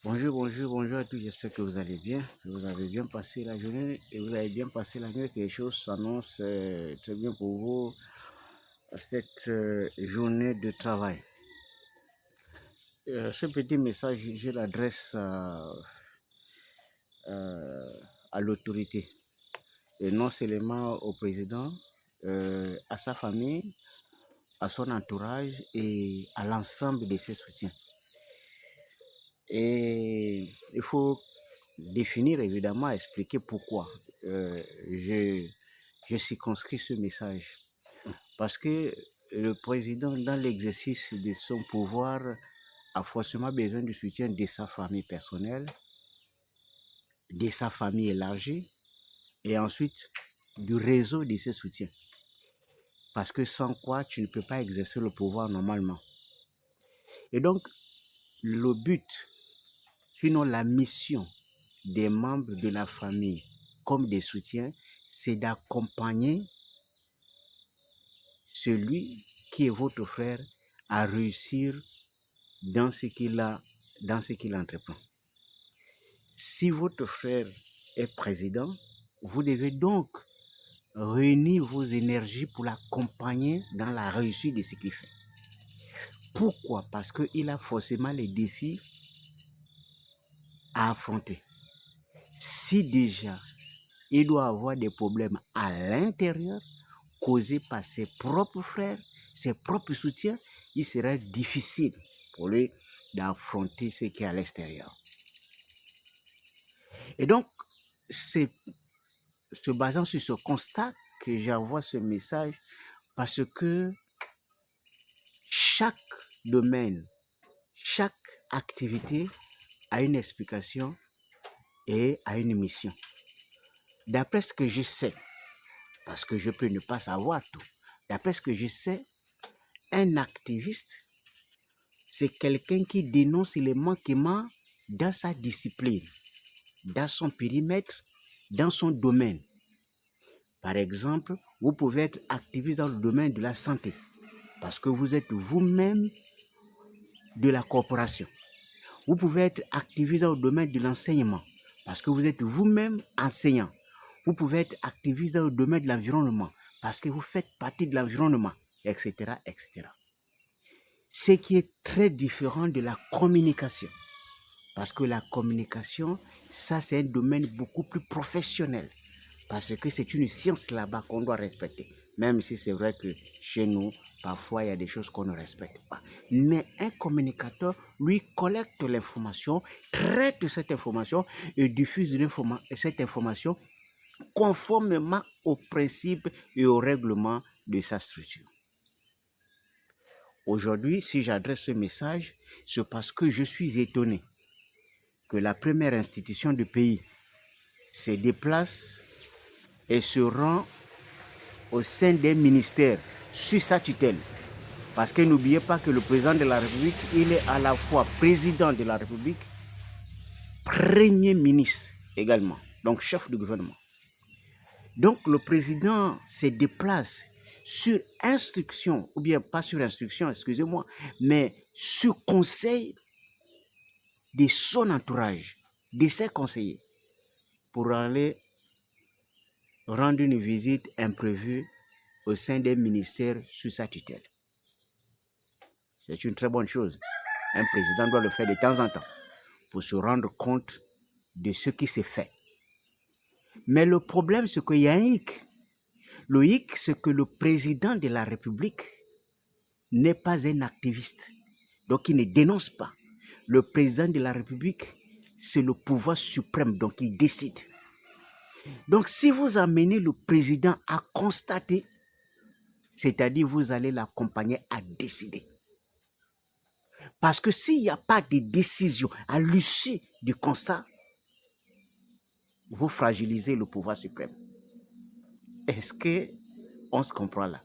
Bonjour à tous, j'espère que vous allez bien, que vous avez bien passé la journée et vous avez bien passé la nuit, que les choses s'annoncent très bien pour vous à cette journée de travail. Ce petit message, je l'adresse à l'autorité et non seulement au président, à sa famille, à son entourage et à l'ensemble de ses soutiens. Et il faut définir évidemment, expliquer pourquoi je, je circonscris ce message. Parce que le président, dans l'exercice de son pouvoir, a forcément besoin du soutien de sa famille personnelle, de sa famille élargie, et ensuite du réseau de ses soutiens. Parce que sans quoi, tu ne peux pas exercer le pouvoir normalement. Et donc, le but, sinon la mission des membres de la famille comme des soutiens, c'est d'accompagner celui qui est votre frère à réussir dans ce qu'il entreprend. Si votre frère est président, vous devez donc réunir vos énergies pour l'accompagner dans la réussite de ce qu'il fait. Pourquoi? Parce qu'il a forcément les défis à affronter. Si déjà il doit avoir des problèmes à l'intérieur causés par ses propres frères, ses propres soutiens, il sera difficile pour lui d'affronter ce qui est à l'extérieur. Et donc, c'est se basant sur ce constat que j'envoie ce message parce que chaque domaine, chaque activité a une explication et a une mission. D'après ce que je sais, parce que je peux ne pas savoir tout, d'après ce que je sais, un activiste, c'est quelqu'un qui dénonce les manquements dans sa discipline, dans son périmètre, dans son domaine. Par exemple, vous pouvez être activiste dans le domaine de la santé, parce que vous êtes vous-même de la corporation. Vous pouvez être activiste dans le domaine de l'enseignement, parce que vous êtes vous-même enseignant. Vous pouvez être activiste dans le domaine de l'environnement, parce que vous faites partie de l'environnement, etc., etc. Ce qui est très différent de la communication, parce que la communication, ça c'est un domaine beaucoup plus professionnel, parce que c'est une science là-bas qu'on doit respecter, même si c'est vrai que chez nous, parfois il y a des choses qu'on ne respecte pas. Mais un communicateur, lui, collecte l'information, traite cette information et diffuse cette information conformément aux principes et aux règlements de sa structure. Aujourd'hui, si j'adresse ce message, c'est parce que je suis étonné que la première institution du pays se déplace et se rend au sein des ministères sous sa tutelle. Parce que n'oubliez pas que le président de la République, il est à la fois président de la République, premier ministre également, donc chef du gouvernement. Donc le président se déplace sur instruction, ou bien pas sur instruction, excusez-moi, mais sur conseil de son entourage, de ses conseillers, pour aller rendre une visite imprévue au sein des ministères sous sa tutelle. C'est une très bonne chose. Un président doit le faire de temps en temps pour se rendre compte de ce qui s'est fait. Mais le problème, c'est qu'il y a un hic. Le hic, c'est que le président de la République n'est pas un activiste. Donc, il ne dénonce pas. Le président de la République, c'est le pouvoir suprême, donc il décide. Donc, si vous amenez le président à constater, c'est-à-dire vous allez l'accompagner à décider. Parce que s'il n'y a pas de décision à l'issue du constat, vous fragilisez le pouvoir suprême. Est-ce qu'on se comprend là?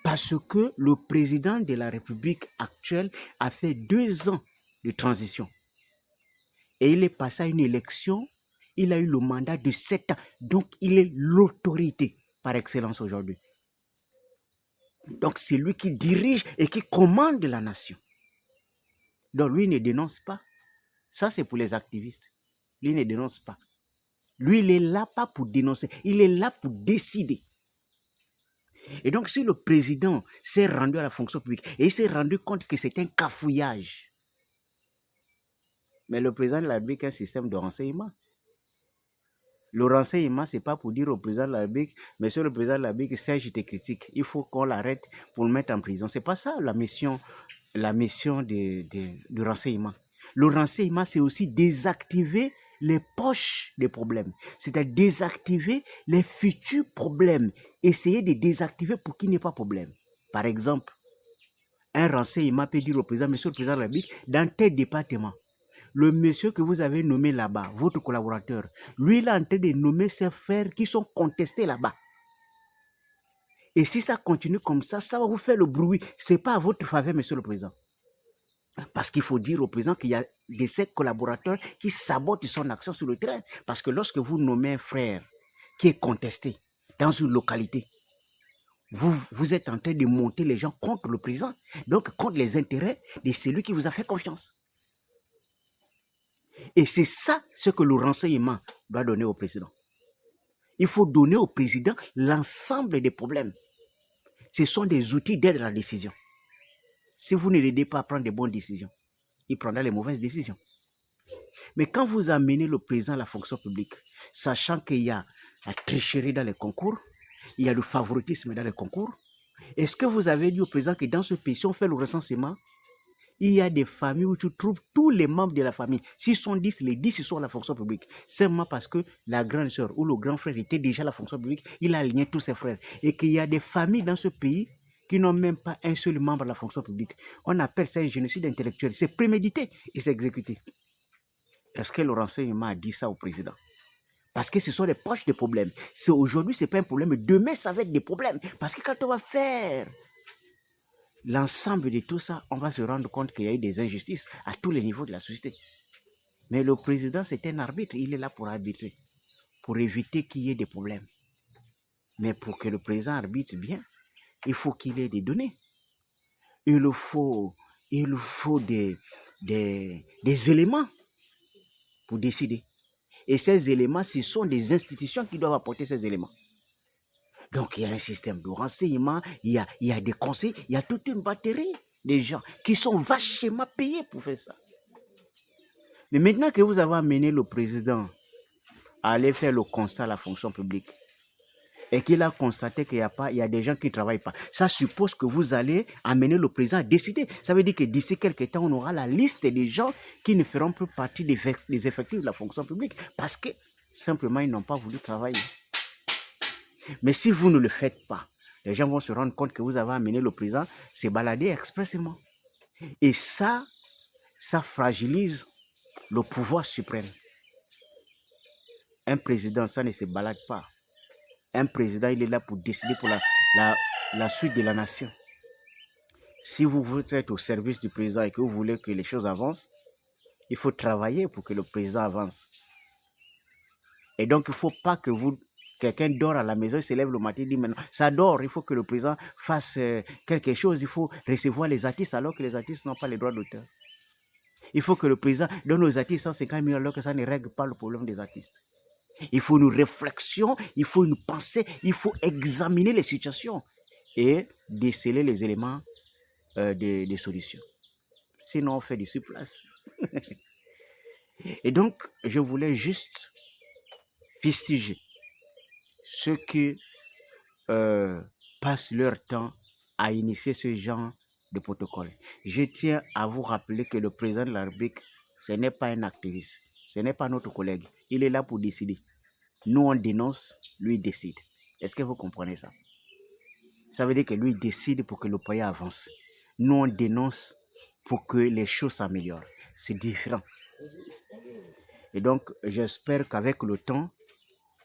Parce que le président de la République actuelle a fait 2 ans de transition. Et il est passé à une élection, il a eu le mandat de 7 ans. Donc, il est l'autorité par excellence aujourd'hui. Donc, c'est lui qui dirige et qui commande la nation. Donc lui ne dénonce pas. Ça, c'est pour les activistes. Lui ne dénonce pas. Lui, il est là pas pour dénoncer. Il est là pour décider. Et donc, si le président s'est rendu à la fonction publique et il s'est rendu compte que c'est un cafouillage, mais le président de la République a un système de renseignement. Le renseignement, ce n'est pas pour dire au président de la République, monsieur le président de la République, Serge, je te critique, il faut qu'on l'arrête pour le mettre en prison. Ce n'est pas ça la mission du renseignement. Le renseignement, c'est aussi désactiver les poches des problèmes. C'est-à-dire désactiver les futurs problèmes. Essayer de désactiver pour qu'il n'y ait pas de problème. Par exemple, un renseignement peut dire au président, monsieur le président de la République, dans tel département, le monsieur que vous avez nommé là-bas, votre collaborateur, lui, il est en train de nommer ses frères qui sont contestés là-bas. Et si ça continue comme ça va vous faire le bruit. Ce n'est pas à votre faveur, monsieur le président. Parce qu'il faut dire au président qu'il y a de ses collaborateurs qui sabotent son action sur le terrain. Parce que lorsque vous nommez un frère qui est contesté dans une localité, vous êtes en train de monter les gens contre le président, donc contre les intérêts de celui qui vous a fait confiance. Et c'est ça ce que le renseignement doit donner au président. Il faut donner au président l'ensemble des problèmes. Ce sont des outils d'aide à la décision. Si vous ne l'aidez pas à prendre de bonnes décisions, il prendra les mauvaises décisions. Mais quand vous amenez le président à la fonction publique, sachant qu'il y a la tricherie dans les concours, il y a le favoritisme dans les concours, est-ce que vous avez dit au président que dans ce pays, si on fait le recensement, il y a des familles où tu trouves tous les membres de la famille. S'ils sont 10, les 10 ils sont à la fonction publique. Seulement parce que la grande sœur ou le grand frère était déjà à la fonction publique, il a aligné tous ses frères. Et qu'il y a des familles dans ce pays qui n'ont même pas un seul membre de la fonction publique. On appelle ça un génocide intellectuel. C'est prémédité et c'est exécuté. Est-ce que le renseignement a dit ça au président? Parce que ce sont les poches de problèmes. Aujourd'hui, ce n'est pas un problème. Demain, ça va être des problèmes. Parce que quand on va faire l'ensemble de tout ça, on va se rendre compte qu'il y a eu des injustices à tous les niveaux de la société. Mais le président, c'est un arbitre. Il est là pour arbitrer, pour éviter qu'il y ait des problèmes. Mais pour que le président arbitre bien, il faut qu'il ait des données. Il faut des éléments pour décider. Et ces éléments, ce sont des institutions qui doivent apporter ces éléments. Donc, il y a un système de renseignement, il y a des conseils, il y a toute une batterie de gens qui sont vachement payés pour faire ça. Mais maintenant que vous avez amené le président à aller faire le constat à la fonction publique et qu'il a constaté qu'il y a des gens qui ne travaillent pas, ça suppose que vous allez amener le président à décider. Ça veut dire que d'ici quelques temps, on aura la liste des gens qui ne feront plus partie des effectifs de la fonction publique parce que simplement, ils n'ont pas voulu travailler. Mais si vous ne le faites pas, les gens vont se rendre compte que vous avez amené le président se balader expressément. Et ça fragilise le pouvoir suprême. Un président, ça ne se balade pas. Un président, il est là pour décider pour la suite de la nation. Si vous êtes au service du président et que vous voulez que les choses avancent, il faut travailler pour que le président avance. Et donc, il ne faut pas que quelqu'un dort à la maison, il se lève le matin, il dit maintenant, ça dort, il faut que le président fasse quelque chose, il faut recevoir les artistes alors que les artistes n'ont pas les droits d'auteur. Il faut que le président donne aux artistes 150 millions alors que ça ne règle pas le problème des artistes. Il faut une réflexion, il faut une pensée, il faut examiner les situations et déceler les éléments des solutions. Sinon, on fait du surplace. Et donc, je voulais juste fustiger ceux qui passent leur temps à initier ce genre de protocole. Je tiens à vous rappeler que le président de la République, ce n'est pas un activiste, ce n'est pas notre collègue. Il est là pour décider. Nous, on dénonce, lui décide. Est-ce que vous comprenez ça? Ça veut dire que lui décide pour que le pays avance. Nous, on dénonce pour que les choses s'améliorent. C'est différent. Et donc, j'espère qu'avec le temps,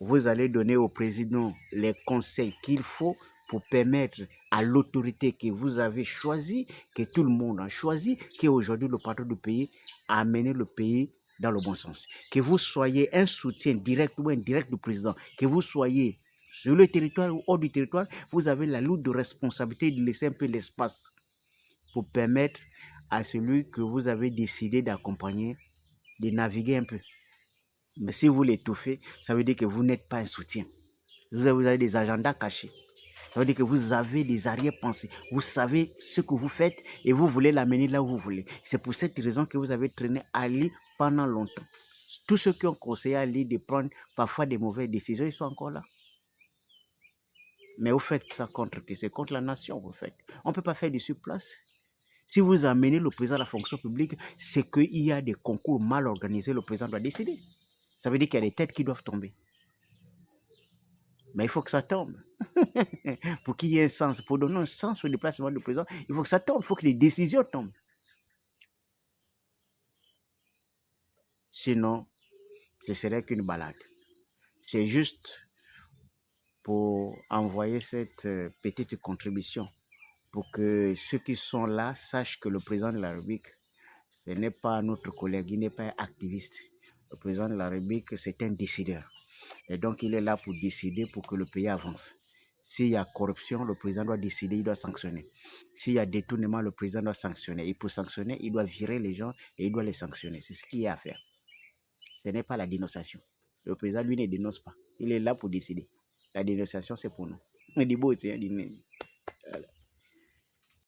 vous allez donner au président les conseils qu'il faut pour permettre à l'autorité que vous avez choisie, que tout le monde a choisi, qui est aujourd'hui le patron du pays, à amener le pays dans le bon sens. Que vous soyez un soutien direct ou indirect du président, que vous soyez sur le territoire ou hors du territoire, vous avez la lourde responsabilité de laisser un peu l'espace pour permettre à celui que vous avez décidé d'accompagner, de naviguer un peu. Mais si vous l'étouffez, ça veut dire que vous n'êtes pas un soutien. Vous avez des agendas cachés. Ça veut dire que vous avez des arrière-pensées. Vous savez ce que vous faites et vous voulez l'amener là où vous voulez. C'est pour cette raison que vous avez traîné Ali pendant longtemps. Tous ceux qui ont conseillé à Ali de prendre parfois des mauvaises décisions, ils sont encore là. Mais vous faites ça contre qui? C'est contre la nation, vous faites. On ne peut pas faire du surplace. Si vous amenez le président à la fonction publique, c'est qu'il y a des concours mal organisés, le président doit décider. Ça veut dire qu'il y a des têtes qui doivent tomber. Mais il faut que ça tombe. Pour qu'il y ait un sens, pour donner un sens au déplacement du président, il faut que ça tombe, il faut que les décisions tombent. Sinon, ce serait qu'une balade. C'est juste pour envoyer cette petite contribution pour que ceux qui sont là sachent que le président de la République, ce n'est pas notre collègue, il n'est pas un activiste. Le président de la République, c'est un décideur. Et donc, il est là pour décider pour que le pays avance. S'il y a corruption, le président doit décider, il doit sanctionner. S'il y a détournement, le président doit sanctionner. Et pour sanctionner, il doit virer les gens et il doit les sanctionner. C'est ce qu'il y a à faire. Ce n'est pas la dénonciation. Le président, lui, ne dénonce pas. Il est là pour décider. La dénonciation, c'est pour nous. On dit beau, c'est